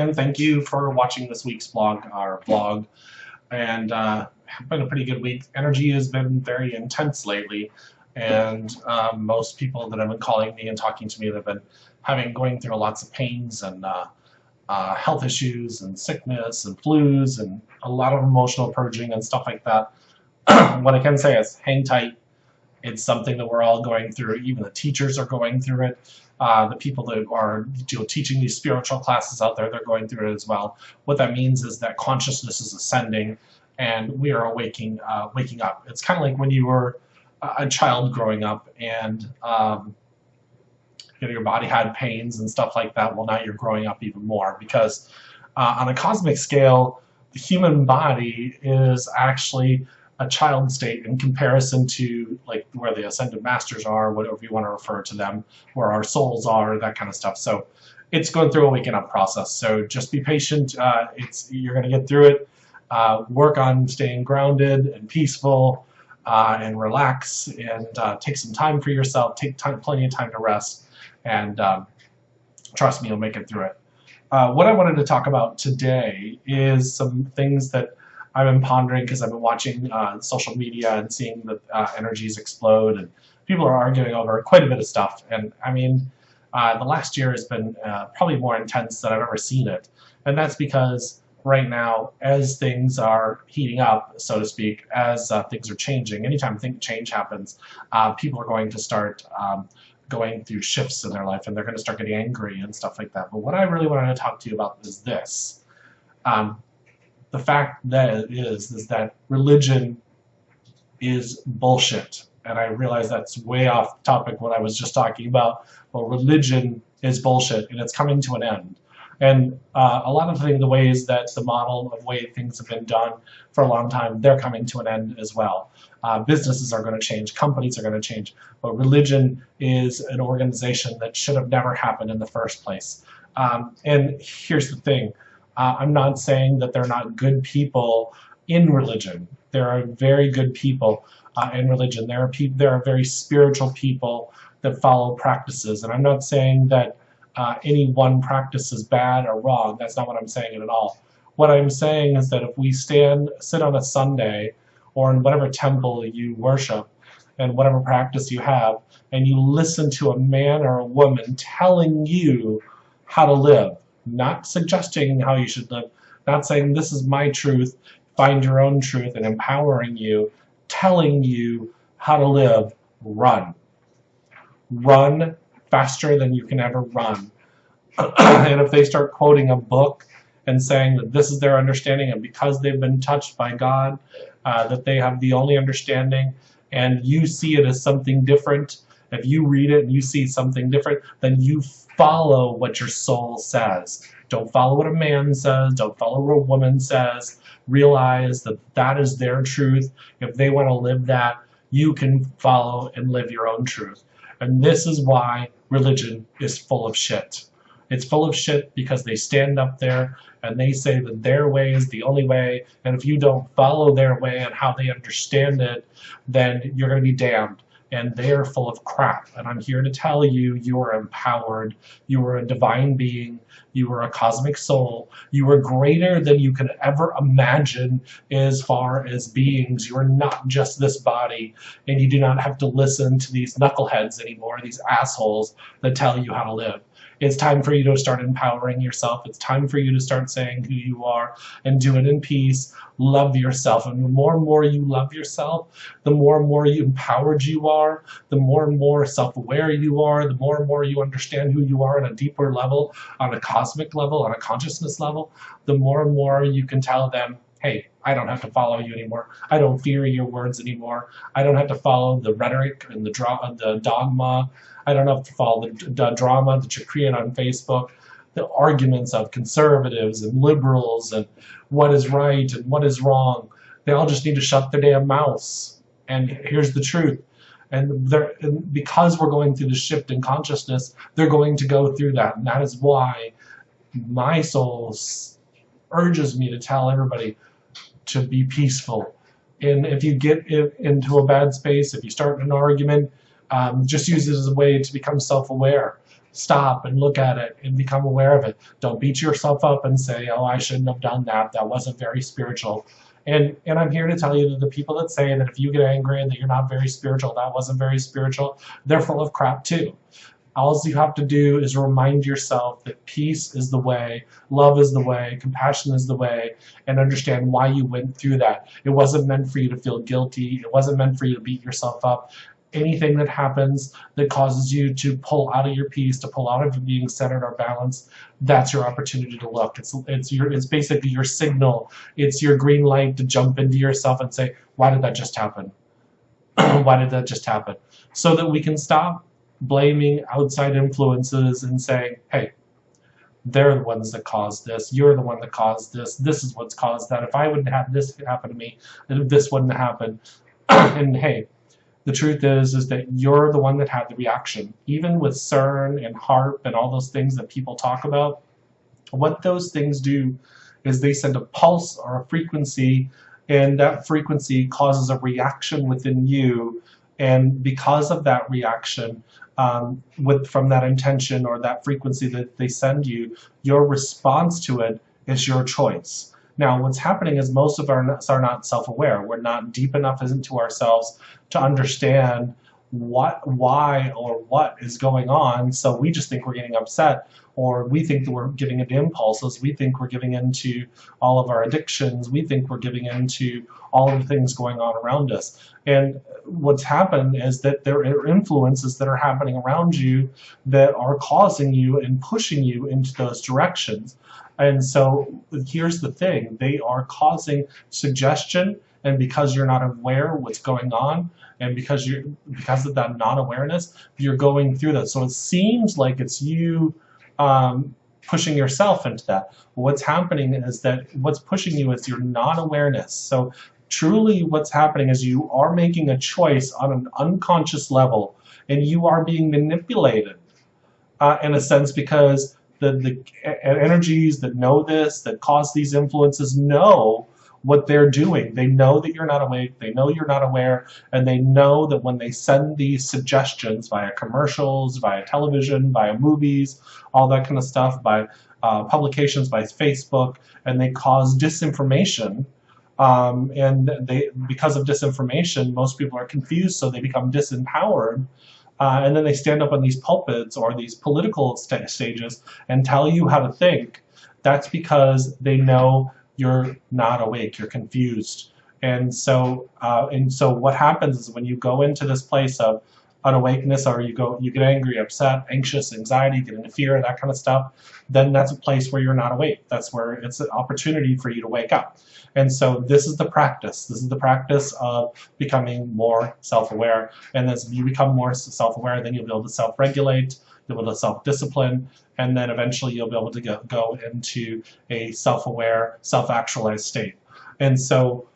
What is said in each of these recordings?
again, thank you for watching this week's vlog. And it's been a pretty good week. Energy has been very intense lately, and most people that have been calling me and talking to me that have been going through lots of pains and health issues and sickness and flus and a lot of emotional purging and stuff like that. What I can say is hang tight. It's something that we're all going through. Even the teachers are going through it. The people that are teaching these spiritual classes out there, they're going through it as well. What that means is that consciousness is ascending, and we are waking up. It's kind of like when you were a child growing up, and your body had pains and stuff like that. Well, now you're growing up even more, because on a cosmic scale, the human body is actually a child state in comparison to like where the ascended masters are, whatever you want to refer to them, where our souls are, that kind of stuff. So it's going through a waking up process. So just be patient. You're going to get through it. Work on staying grounded and peaceful, and relax, and take some time for yourself. Take plenty of time to rest, and trust me, you'll make it through it. What I wanted to talk about today is some things that I've been pondering, because I've been watching social media and seeing the energies explode, and people are arguing over quite a bit of stuff. And I mean, the last year has been probably more intense than I've ever seen it. And that's because right now, as things are heating up, so to speak, as things are changing, anytime change happens, people are going to start going through shifts in their life, and they're going to start getting angry and stuff like that. But what I really wanted to talk to you about is this. The fact that is that religion is bullshit. And I realize that's way off topic what I was just talking about. Well, religion is bullshit, and it's coming to an end. And a lot of the ways that the model of way things have been done for a long time, they're coming to an end as well. Businesses are going to change, companies are going to change, but religion is an organization that should have never happened in the first place. And here's the thing. I'm not saying that they're not good people in religion. There are very good people in religion. There are very spiritual people that follow practices. And I'm not saying that any one practice is bad or wrong. That's not what I'm saying at all. What I'm saying is that if we sit on a Sunday, or in whatever temple you worship, and whatever practice you have, and you listen to a man or a woman telling you how to live, not suggesting how you should live, not saying this is my truth, find your own truth, and empowering you, telling you how to live, run. Run faster than you can ever run. And if they start quoting a book and saying that this is their understanding, and because they've been touched by God, that they have the only understanding, and you see it as something different, if you read it and you see something different, then you follow what your soul says. Don't follow what a man says. Don't follow what a woman says. Realize that that is their truth. If they want to live that, you can follow and live your own truth. And this is why religion is full of shit. It's full of shit because they stand up there and they say that their way is the only way, and if you don't follow their way and how they understand it, then you're going to be damned. And they are full of crap. And I'm here to tell you, you are empowered. You are a divine being. You are a cosmic soul. You are greater than you could ever imagine as far as beings. You are not just this body. And you do not have to listen to these knuckleheads anymore, these assholes that tell you how to live. It's time for you to start empowering yourself. It's time for you to start saying who you are and do it in peace. Love yourself. And the more and more you love yourself, the more and more empowered you are, the more and more self-aware you are, the more and more you understand who you are on a deeper level, on a cosmic level, on a consciousness level, the more and more you can tell them, hey, I don't have to follow you anymore. I don't fear your words anymore. I don't have to follow the rhetoric and the dogma. I don't have to follow the drama that you create on Facebook, the arguments of conservatives and liberals and what is right and what is wrong. They all just need to shut their damn mouths. And here's the truth. And because we're going through the shift in consciousness, they're going to go through that. And that is why my soul urges me to tell everybody to be peaceful. And if you get into a bad space, if you start an argument, just use it as a way to become self-aware. stop and look at it and become aware of it. Don't beat yourself up and say, oh, I shouldn't have done that. That wasn't very spiritual. And I'm here to tell you that the people that say that if you get angry and that you're not very spiritual, that wasn't very spiritual, they're full of crap too. All you have to do is remind yourself that peace is the way, love is the way, compassion is the way, and understand why you went through that. It wasn't meant for you to feel guilty. It wasn't meant for you to beat yourself up. Anything that happens that causes you to pull out of your peace, to pull out of being centered or balanced, that's your opportunity to look. It's basically your signal. It's your green light to jump into yourself and say, why did that just happen? Why did that just happen? So that we can stop blaming outside influences and saying, hey, they're the ones that caused this, you're the one that caused this is what's caused that. If I wouldn't have this happen to me, then this wouldn't happen. And hey, the truth is that you're the one that had the reaction. Even with CERN and HARP and all those things that people talk about, what those things do is they send a pulse or a frequency, and that frequency causes a reaction within you. And because of that reaction, from that intention or that frequency that they send you, your response to it is your choice. Now, what's happening is most of us are not self-aware. We're not deep enough into ourselves to understand why, or what is going on. So we just think we're getting upset, or we think that we're giving into impulses. We think we're giving into all of our addictions. We think we're giving into all of the things going on around us. And what's happened is that there are influences that are happening around you that are causing you and pushing you into those directions. And so here's the thing, they are causing suggestion, and because you're not aware what's going on, and because of that non-awareness, you're going through that. So it seems like it's you pushing yourself into that. What's happening is that what's pushing you is your non-awareness. So truly what's happening is you are making a choice on an unconscious level, and you are being manipulated in a sense, because the energies that know this, that cause these influences, know what they're doing. They know that you're not awake, they know you're not aware, and they know that when they send these suggestions via commercials, via television, via movies, all that kind of stuff, by publications, by Facebook, and they cause disinformation, and because of disinformation, most people are confused, so they become disempowered. And then they stand up on these pulpits or these political stages and tell you how to think. That's because they know you're not awake, you're confused. And so what happens is when you go into this place of unawakeness, or you get angry, upset, anxious, anxiety, get into fear, that kind of stuff, then that's a place where you're not awake. That's where it's an opportunity for you to wake up. And so this is the practice. This is the practice of becoming more self-aware. And as you become more self-aware, then you'll be able to self-regulate, you'll be able to self-discipline, and then eventually you'll be able to go into a self-aware, self-actualized state. And so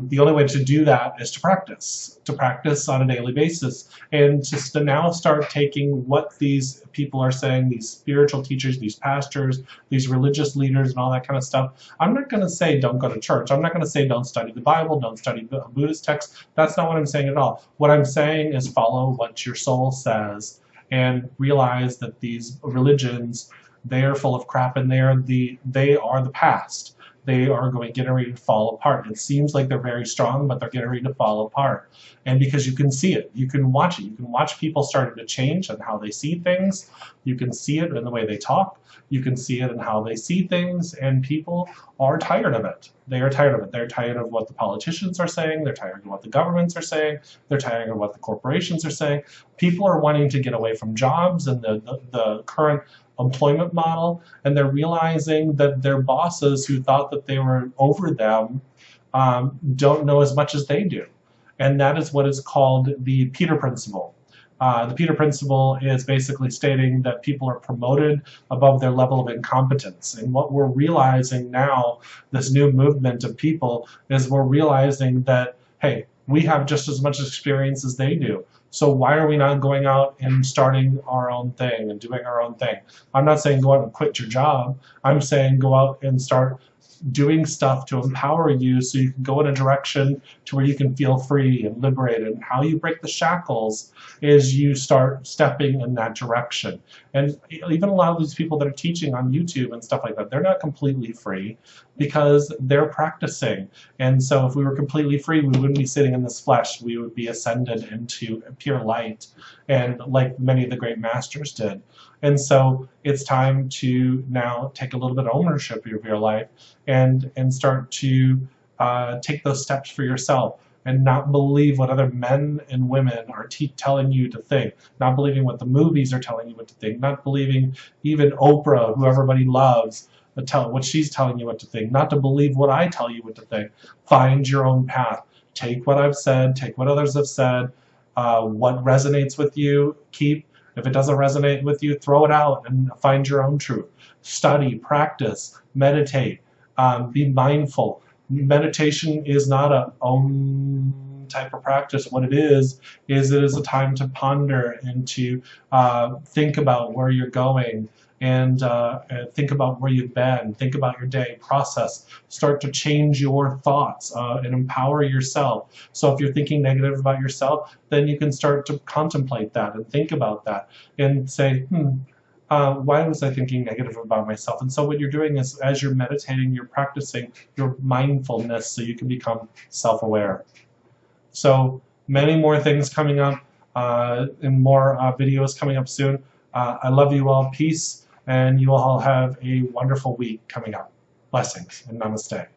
the only way to do that is to practice on a daily basis, and just to now start taking what these people are saying, these spiritual teachers, these pastors, these religious leaders, and all that kind of stuff. I'm not going to say don't go to church. I'm not going to say don't study the Bible, don't study Buddhist texts. That's not what I'm saying at all. What I'm saying is follow what your soul says, and realize that these religions, they are full of crap, and they are the past. They are getting ready to fall apart. It seems like they're very strong, but they're getting ready to fall apart. And because you can see it, you can watch it. You can watch people starting to change and how they see things. You can see it in the way they talk. You can see it in how they see things, and people are tired of it. They are tired of it. They're tired of what the politicians are saying. They're tired of what the governments are saying. They're tired of what the corporations are saying. People are wanting to get away from jobs and the current employment model, and they're realizing that their bosses who thought that they were over them don't know as much as they do. And that is what is called the Peter Principle. The Peter Principle is basically stating that people are promoted above their level of incompetence. And what we're realizing now, this new movement of people, is we're realizing that, hey, we have just as much experience as they do. So why are we not going out and starting our own thing and doing our own thing? I'm not saying go out and quit your job. I'm saying go out and start doing stuff to empower you so you can go in a direction to where you can feel free and liberated. And how you break the shackles is you start stepping in that direction. And even a lot of these people that are teaching on YouTube and stuff like that, they're not completely free because they're practicing. And so if we were completely free, we wouldn't be sitting in this flesh. We would be ascended into pure light, and like many of the great masters did. And so it's time to now take a little bit of ownership of your life and start to take those steps for yourself, and not believe what other men and women are telling you to think, not believing what the movies are telling you what to think, not believing even Oprah, who everybody loves, what she's telling you what to think, not to believe what I tell you what to think. Find your own path. Take what I've said, take what others have said, what resonates with you, keep. If it doesn't resonate with you, throw it out and find your own truth. Study, practice, meditate, be mindful. Meditation is not a type of practice. What it is it is a time to ponder and to think about where you're going, and think about where you've been, think about your day, process, start to change your thoughts and empower yourself. So if you're thinking negative about yourself, then you can start to contemplate that and think about that and say, why was I thinking negative about myself? And so what you're doing is, as you're meditating, you're practicing your mindfulness so you can become self-aware. So many more things coming up, and more videos coming up soon. I love you all. Peace. And you all have a wonderful week coming up. Blessings and namaste.